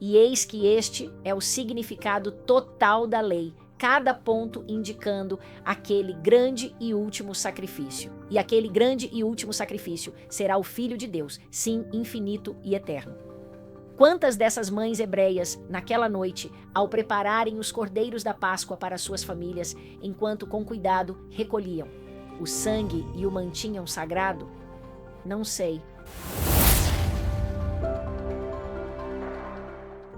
E eis que este é o significado total da lei, cada ponto indicando aquele grande e último sacrifício. E aquele grande e último sacrifício será o Filho de Deus, sim, infinito e eterno. Quantas dessas mães hebreias, naquela noite, ao prepararem os cordeiros da Páscoa para suas famílias, enquanto com cuidado recolhiam o sangue e o mantinham sagrado? Não sei.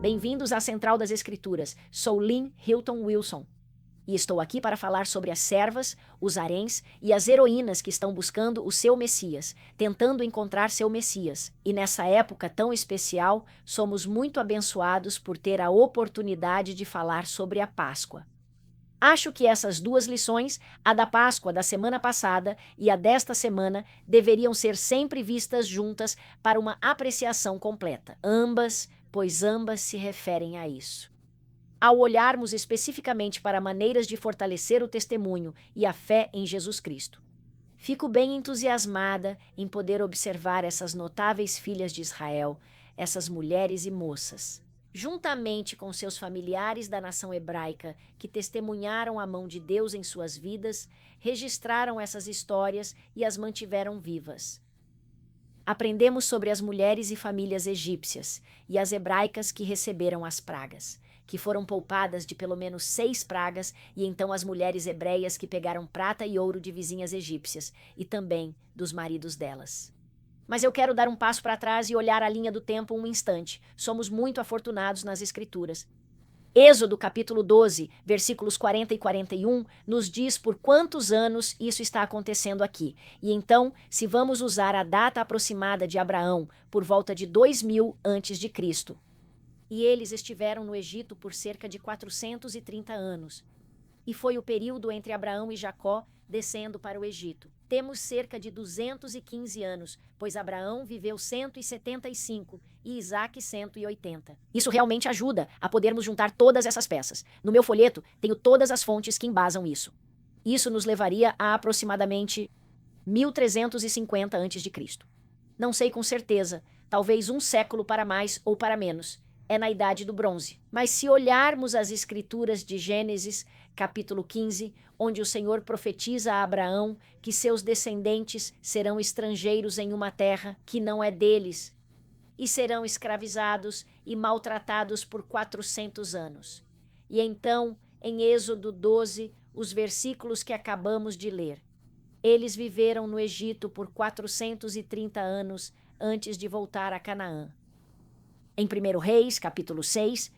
Bem-vindos à Central das Escrituras. Sou Lynn Hilton Wilson e estou aqui para falar sobre as servas, os haréns e as heroínas que estão buscando o seu Messias, tentando encontrar seu Messias. E nessa época tão especial, somos muito abençoados por ter a oportunidade de falar sobre a Páscoa. Acho que essas duas lições, a da Páscoa da semana passada e a desta semana, deveriam ser sempre vistas juntas para uma apreciação completa. Pois ambas se referem a isso. Ao olharmos especificamente para maneiras de fortalecer o testemunho e a fé em Jesus Cristo, fico bem entusiasmada em poder observar essas notáveis filhas de Israel, essas mulheres e moças, juntamente com seus familiares da nação hebraica que testemunharam a mão de Deus em suas vidas, registraram essas histórias e as mantiveram vivas. Aprendemos sobre as mulheres e famílias egípcias e as hebraicas que receberam as pragas, que foram poupadas de pelo menos 6 pragas, e então as mulheres hebreias que pegaram prata e ouro de vizinhas egípcias e também dos maridos delas. Mas eu quero dar um passo para trás e olhar a linha do tempo um instante. Somos muito afortunados nas Escrituras. Êxodo capítulo 12, versículos 40 e 41, nos diz por quantos anos isso está acontecendo aqui. E então, se vamos usar a data aproximada de Abraão, por volta de 2000 a.C., e eles estiveram no Egito por cerca de 430 anos. E foi o período entre Abraão e Jacó descendo para o Egito. Temos cerca de 215 anos, pois Abraão viveu 175 e Isaque 180. Isso realmente ajuda a podermos juntar todas essas peças. No meu folheto, tenho todas as fontes que embasam isso. Isso nos levaria a aproximadamente 1350 a.C. Não sei com certeza, talvez um século para mais ou para menos. É na Idade do Bronze. Mas se olharmos as Escrituras de Gênesis, capítulo 15, onde o Senhor profetiza a Abraão que seus descendentes serão estrangeiros em uma terra que não é deles, e serão escravizados e maltratados por 400 anos. E então, em Êxodo 12, os versículos que acabamos de ler, eles viveram no Egito por 430 anos antes de voltar a Canaã. Em 1 Reis, capítulo 6,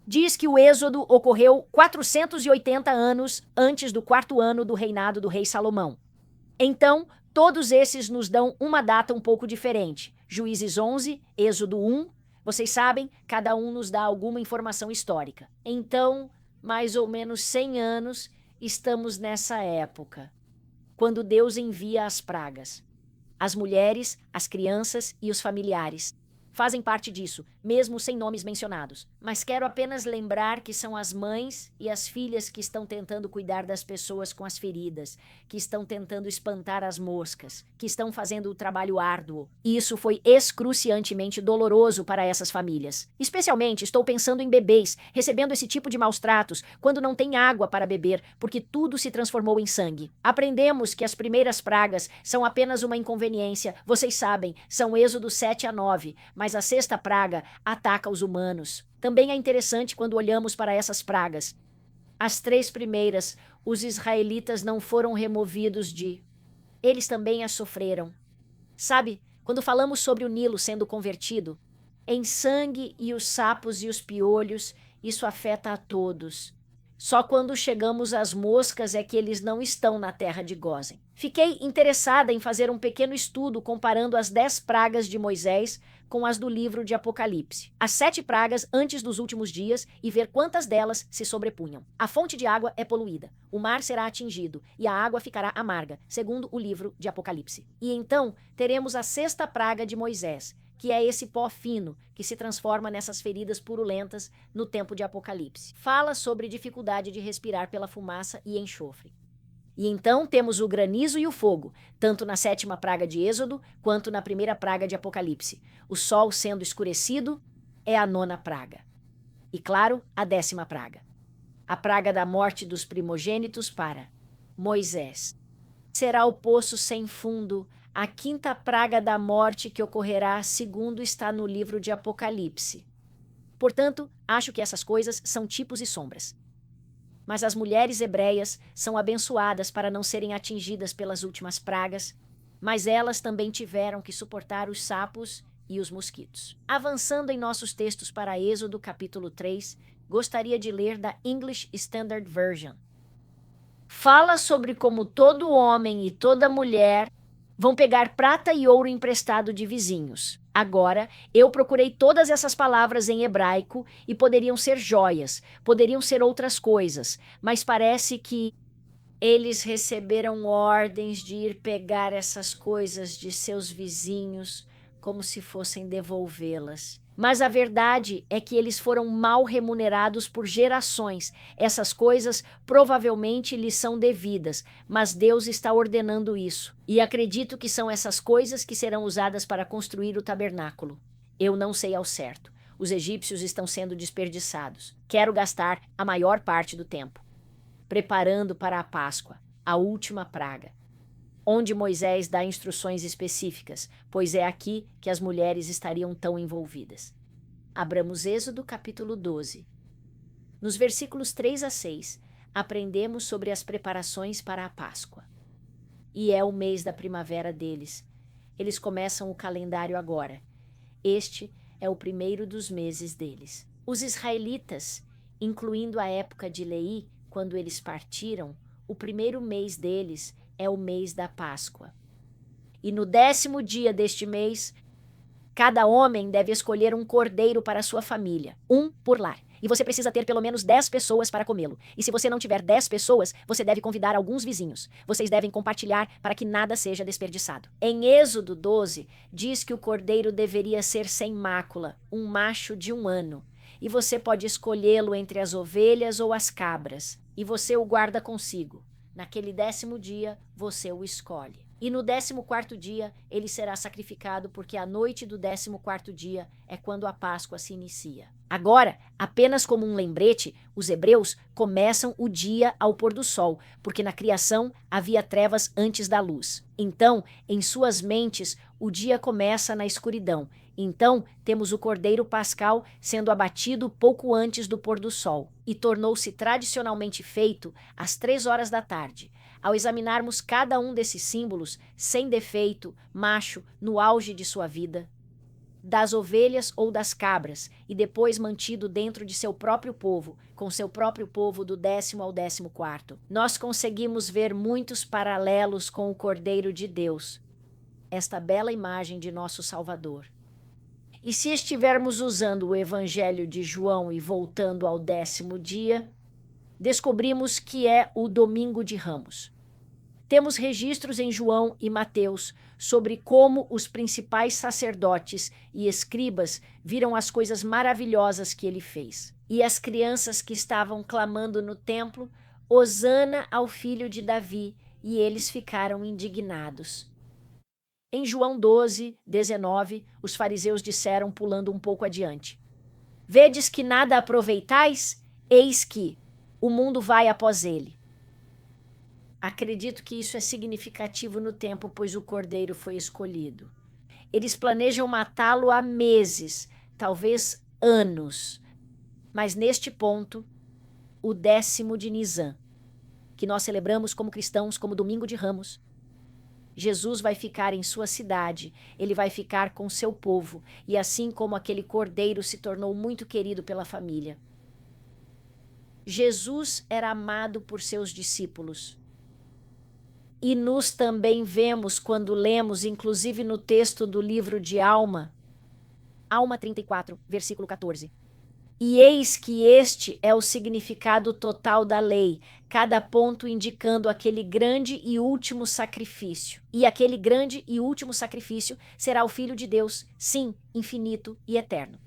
diz que o êxodo ocorreu 480 anos antes do 4º ano do reinado do rei Salomão. Então, todos esses nos dão uma data um pouco diferente. Juízes 11, Êxodo 1, vocês sabem, cada um nos dá alguma informação histórica. Então, mais ou menos 100 anos, estamos nessa época, quando Deus envia as pragas. As mulheres, as crianças e os familiares fazem parte disso, mesmo sem nomes mencionados. Mas quero apenas lembrar que são as mães e as filhas que estão tentando cuidar das pessoas com as feridas, que estão tentando espantar as moscas, que estão fazendo o trabalho árduo. E isso foi excruciantemente doloroso para essas famílias. Especialmente estou pensando em bebês, recebendo esse tipo de maus tratos, quando não tem água para beber, porque tudo se transformou em sangue. Aprendemos que as primeiras pragas são apenas uma inconveniência, vocês sabem, são Êxodo 7 a 9, mas a 6ª praga ataca os humanos. Também é interessante quando olhamos para essas pragas. As 3 primeiras, os israelitas não foram removidos de... Eles também as sofreram. Sabe, quando falamos sobre o Nilo sendo convertido, em sangue e os sapos e os piolhos, isso afeta a todos. Só quando chegamos às moscas é que eles não estão na terra de Gósen. Fiquei interessada em fazer um pequeno estudo comparando as 10 pragas de Moisés com as do livro de Apocalipse. As 7 pragas antes dos últimos dias e ver quantas delas se sobrepunham. A fonte de água é poluída, o mar será atingido e a água ficará amarga, segundo o livro de Apocalipse. E então teremos a 6ª praga de Moisés, que é esse pó fino que se transforma nessas feridas purulentas no tempo de Apocalipse. Fala sobre dificuldade de respirar pela fumaça e enxofre. E então temos o granizo e o fogo, tanto na 7ª praga de Êxodo, quanto na 1ª praga de Apocalipse. O sol sendo escurecido é a 9ª praga. E claro, a 10ª praga. A praga da morte dos primogênitos para Moisés. Será o poço sem fundo, a 5ª praga da morte que ocorrerá segundo está no livro de Apocalipse. Portanto, acho que essas coisas são tipos e sombras. Mas as mulheres hebreias são abençoadas para não serem atingidas pelas últimas pragas, mas elas também tiveram que suportar os sapos e os mosquitos. Avançando em nossos textos para Êxodo capítulo 3, gostaria de ler da English Standard Version. Fala sobre como todo homem e toda mulher vão pegar prata e ouro emprestado de vizinhos. Agora, eu procurei todas essas palavras em hebraico e poderiam ser joias, poderiam ser outras coisas, mas parece que eles receberam ordens de ir pegar essas coisas de seus vizinhos como se fossem devolvê-las. Mas a verdade é que eles foram mal remunerados por gerações. Essas coisas provavelmente lhes são devidas, mas Deus está ordenando isso. E acredito que são essas coisas que serão usadas para construir o tabernáculo. Eu não sei ao certo. Os egípcios estão sendo desperdiçados. Quero gastar a maior parte do tempo preparando para a Páscoa, a última praga, onde Moisés dá instruções específicas, pois é aqui que as mulheres estariam tão envolvidas. Abramos Êxodo capítulo 12. Nos versículos 3 a 6, aprendemos sobre as preparações para a Páscoa. E é o mês da primavera deles. Eles começam o calendário agora. Este é o primeiro dos meses deles. Os israelitas, incluindo a época de Leí, quando eles partiram, o primeiro mês deles é o mês da Páscoa. E no 10º dia deste mês, cada homem deve escolher um cordeiro para sua família, um por lar. E você precisa ter pelo menos 10 pessoas para comê-lo. E se você não tiver 10 pessoas, você deve convidar alguns vizinhos. Vocês devem compartilhar para que nada seja desperdiçado. Em Êxodo 12, diz que o cordeiro deveria ser sem mácula, um macho de 1 ano. E você pode escolhê-lo entre as ovelhas ou as cabras. E você o guarda consigo. Naquele 10º dia, você o escolhe. E no 14º dia, ele será sacrificado, porque a noite do 14º dia é quando a Páscoa se inicia. Agora, apenas como um lembrete, os hebreus começam o dia ao pôr do sol, porque na criação havia trevas antes da luz. Então, em suas mentes, o dia começa na escuridão. Então, temos o cordeiro pascal sendo abatido pouco antes do pôr do sol, e tornou-se tradicionalmente feito às 3 horas da tarde. Ao examinarmos cada um desses símbolos, sem defeito, macho, no auge de sua vida, das ovelhas ou das cabras, e depois mantido dentro de seu próprio povo, com seu próprio povo do 10º ao 14º, nós conseguimos ver muitos paralelos com o Cordeiro de Deus, esta bela imagem de nosso Salvador. E se estivermos usando o Evangelho de João e voltando ao 10º dia, descobrimos que é o Domingo de Ramos. Temos registros em João e Mateus sobre como os principais sacerdotes e escribas viram as coisas maravilhosas que ele fez. E as crianças que estavam clamando no templo, Hosana ao filho de Davi, e eles ficaram indignados. Em João 12, 19, os fariseus disseram, pulando um pouco adiante: Vedes que nada aproveitais? Eis que o mundo vai após ele. Acredito que isso é significativo no tempo, pois o cordeiro foi escolhido. Eles planejam matá-lo há meses, talvez anos. Mas neste ponto, o 10º de Nisan, que nós celebramos como cristãos como Domingo de Ramos, Jesus vai ficar em sua cidade, ele vai ficar com seu povo, e assim como aquele cordeiro se tornou muito querido pela família. Jesus era amado por seus discípulos. E nos também vemos quando lemos, inclusive no texto do livro de Alma 34, versículo 14. E eis que este é o significado total da lei, cada ponto indicando aquele grande e último sacrifício. E aquele grande e último sacrifício será o Filho de Deus, sim, infinito e eterno.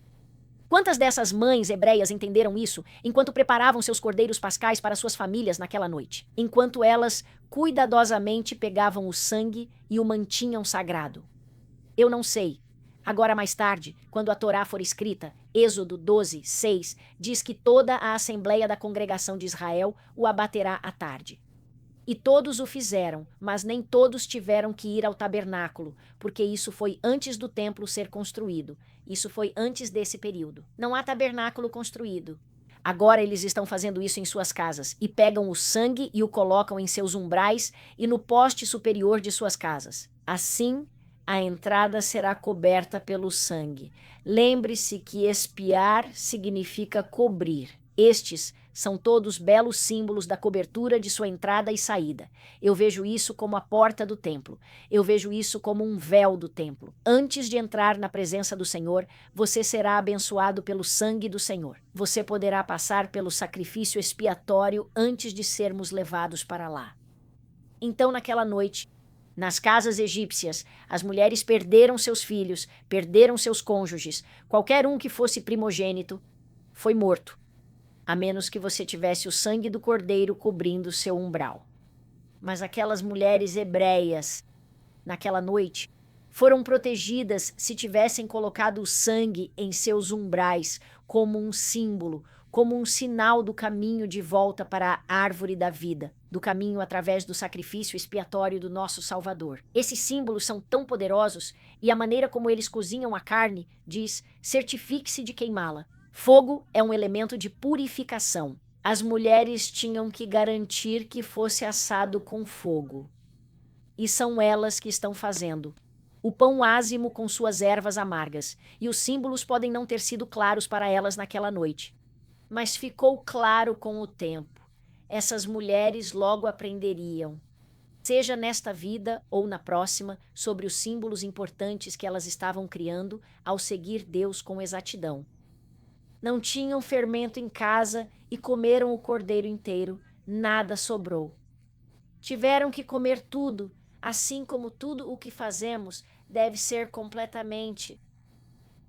Quantas dessas mães hebreias entenderam isso enquanto preparavam seus cordeiros pascais para suas famílias naquela noite? Enquanto elas cuidadosamente pegavam o sangue e o mantinham sagrado. Eu não sei. Agora mais tarde, quando a Torá for escrita, Êxodo 12, 6, diz que toda a assembleia da congregação de Israel o abaterá à tarde. E todos o fizeram, mas nem todos tiveram que ir ao tabernáculo, porque isso foi antes do templo ser construído. Isso foi antes desse período. Não há tabernáculo construído. Agora eles estão fazendo isso em suas casas, e pegam o sangue e o colocam em seus umbrais e no poste superior de suas casas. Assim, a entrada será coberta pelo sangue. Lembre-se que expiar significa cobrir. Estes são todos belos símbolos da cobertura de sua entrada e saída. Eu vejo isso como a porta do templo. Eu vejo isso como um véu do templo. Antes de entrar na presença do Senhor, você será abençoado pelo sangue do Senhor. Você poderá passar pelo sacrifício expiatório antes de sermos levados para lá. Então, naquela noite, nas casas egípcias, as mulheres perderam seus filhos, perderam seus cônjuges. Qualquer um que fosse primogênito foi morto, a menos que você tivesse o sangue do cordeiro cobrindo seu umbral. Mas aquelas mulheres hebreias, naquela noite, foram protegidas se tivessem colocado o sangue em seus umbrais como um símbolo, como um sinal do caminho de volta para a árvore da vida, do caminho através do sacrifício expiatório do nosso Salvador. Esses símbolos são tão poderosos e a maneira como eles cozinham a carne diz: certifique-se de queimá-la. Fogo é um elemento de purificação. As mulheres tinham que garantir que fosse assado com fogo. E são elas que estão fazendo o pão ázimo com suas ervas amargas, e os símbolos podem não ter sido claros para elas naquela noite. Mas ficou claro com o tempo. Essas mulheres logo aprenderiam, seja nesta vida ou na próxima, sobre os símbolos importantes que elas estavam criando ao seguir Deus com exatidão. Não tinham fermento em casa e comeram o cordeiro inteiro, nada sobrou. Tiveram que comer tudo, assim como tudo o que fazemos deve ser completamente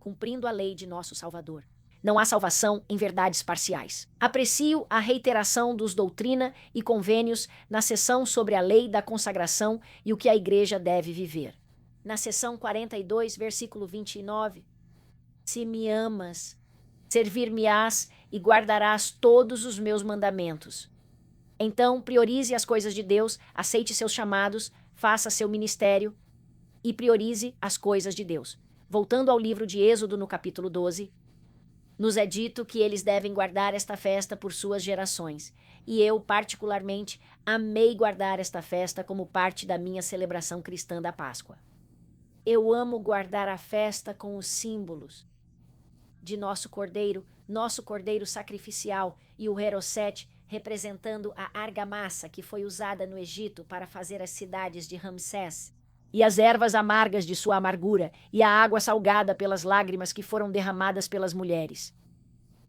cumprindo a lei de nosso Salvador. Não há salvação em verdades parciais. Aprecio a reiteração dos Doutrina e Convênios na seção sobre a lei da consagração e o que a igreja deve viver. Na seção 42, versículo 29, se me amas, servir-me-ás e guardarás todos os meus mandamentos. Então, priorize as coisas de Deus, aceite seus chamados, faça seu ministério e priorize as coisas de Deus. Voltando ao livro de Êxodo, no capítulo 12, nos é dito que eles devem guardar esta festa por suas gerações. E eu, particularmente, amei guardar esta festa como parte da minha celebração cristã da Páscoa. Eu amo guardar a festa com os símbolos de nosso cordeiro sacrificial, e o Herosete, representando a argamassa que foi usada no Egito para fazer as cidades de Ramsés, e as ervas amargas de sua amargura, e a água salgada pelas lágrimas que foram derramadas pelas mulheres.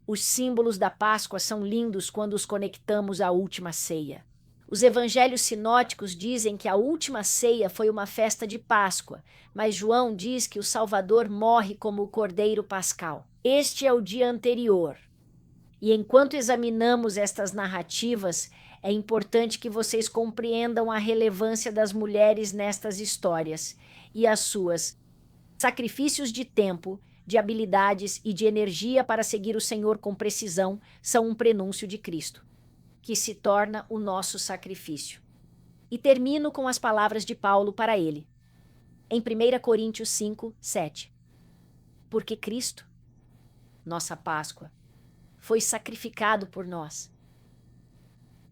Os símbolos da Páscoa são lindos quando os conectamos à última ceia. Os evangelhos sinóticos dizem que a última ceia foi uma festa de Páscoa, mas João diz que o Salvador morre como o Cordeiro Pascal. Este é o dia anterior. E enquanto examinamos estas narrativas, é importante que vocês compreendam a relevância das mulheres nestas histórias e as suas sacrifícios de tempo, de habilidades e de energia para seguir o Senhor com precisão são um prenúncio de Cristo, que se torna o nosso sacrifício. E termino com as palavras de Paulo para ele, em 1 Coríntios 5, 7. Porque Cristo, nossa Páscoa, foi sacrificado por nós.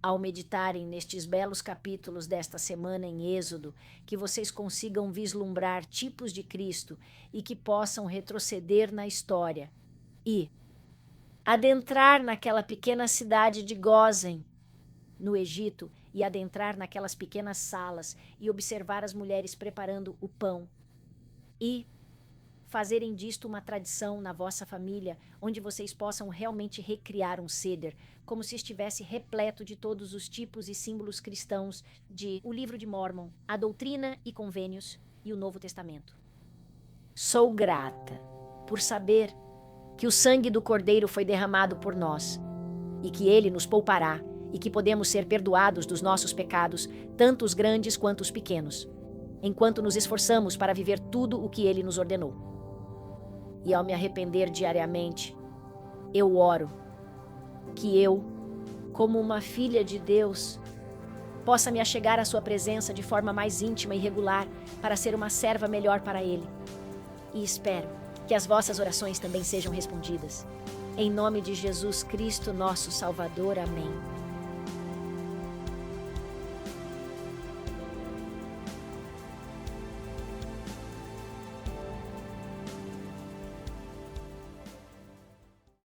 Ao meditarem nestes belos capítulos desta semana em Êxodo, que vocês consigam vislumbrar tipos de Cristo e que possam retroceder na história e adentrar naquela pequena cidade de Gósen, no Egito, e adentrar naquelas pequenas salas e observar as mulheres preparando o pão e fazerem disto uma tradição na vossa família, onde vocês possam realmente recriar um seder, como se estivesse repleto de todos os tipos e símbolos cristãos de o Livro de Mórmon, a Doutrina e Convênios e o Novo Testamento. Sou grata por saber que o sangue do Cordeiro foi derramado por nós e que ele nos poupará e que podemos ser perdoados dos nossos pecados, tanto os grandes quanto os pequenos, enquanto nos esforçamos para viver tudo o que ele nos ordenou. e ao me arrepender diariamente, eu oro que eu, como uma filha de Deus, possa me achegar à sua presença de forma mais íntima e regular para ser uma serva melhor para Ele. E espero que as vossas orações também sejam respondidas. Em nome de Jesus Cristo, nosso Salvador. Amém.